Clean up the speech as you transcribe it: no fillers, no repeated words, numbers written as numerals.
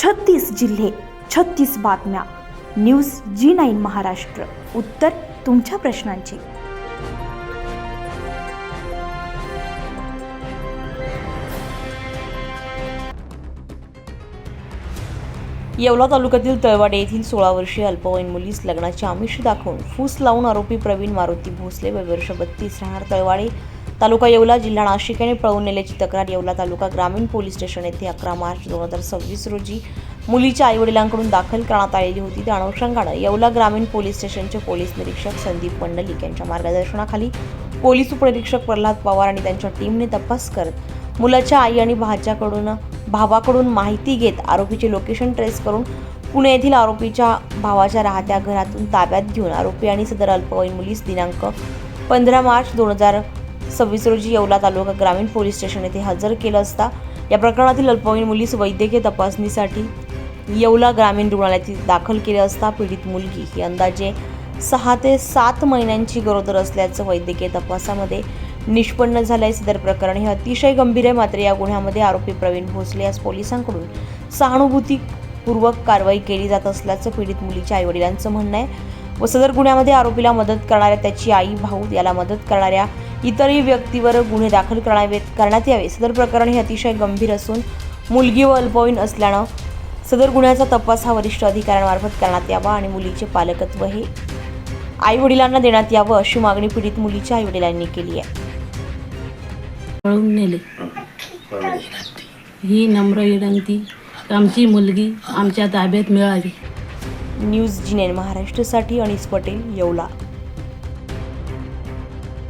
36 जिल्हे, 36 बातम्या. News G9 Maharashtra. उत्तर तुमच्या प्रश्नांची. येवला तालुक्यातील तळवाडे येथील 16 वर्षीय अल्पवयीन मुलीस लग्नाचे आमिष दाखवून फूस लावून आरोपी प्रवीण मारुती भोसले वय वर्ष 32 राहणार तळवाडे तालुका येवला जिल्हा नाशिक याने पळवून नेल्याची तक्रार येवला तालुका ग्रामीण पोलीस स्टेशन येथे 11 मार्च 2026 रोजी मुलीच्या आईवडिलांकडून दाखल करण्यात आलेली होती. त्या अनुषंगाने येवला ग्रामीण पोलीस स्टेशनचे पोलीस निरीक्षक संदीप मंडलिक यांच्या मार्गदर्शनाखाली पोलीस उपनिरीक्षक प्रल्हाद पवार आणि त्यांच्या टीमने तपास करत मुलाच्या आई आणि भावाकडून माहिती घेत आरोपीचे लोकेशन ट्रेस करून पुणे येथील आरोपीच्या भावाच्या राहत्या घरातून ताब्यात घेऊन आरोपी आणि सदर अल्पवयीन मुलीस दिनांक 15 मार्च 2026 रोजी येवला तालुका ग्रामीण पोलीस स्टेशन येथे हजर केलं असता या प्रकरणातील अल्पवयीन मुलीस वैद्यकीय तपासणीसाठी येवला ग्रामीण रुग्णालयात दाखल केले असता पीडित मुलगी ही अंदाजे 6 ते 7 महिन्यांची गरोदर असल्याचं वैद्यकीय तपासामध्ये निष्पन्न झाले. सदर प्रकरण हे अतिशय गंभीर आहे. मात्र या गुन्ह्यामध्ये आरोपी प्रवीण भोसले यास पोलिसांकडून सहानुभूतीपूर्वक कारवाई केली जात असल्याचं पीडित मुलीच्या आईवडिलांचं म्हणणं आहे व सदर गुन्ह्यामध्ये आरोपीला मदत करणाऱ्या त्याची आई भाऊ याला मदत करणाऱ्या इतरही व्यक्तीवर गुन्हे दाखल करण्यात यावे. सदर प्रकरण हे अतिशय गंभीर असून मुलगी व अल्पवयीन असल्यानं सदर गुन्ह्याचा तपास हा वरिष्ठ अधिकाऱ्यांमार्फत करण्यात यावा आणि मुलीचे पालकत्व हे आईवडिलांना देण्यात यावं अशी मागणी पीडित मुलीच्या आईवडिलांनी केली आहे. पळून नेले ही नम्र विनंती आमची मुलगी आमच्या ताब्यात मिळावी. न्यूज G9 महाराष्ट्रासाठी अनिस पटेल, येवला.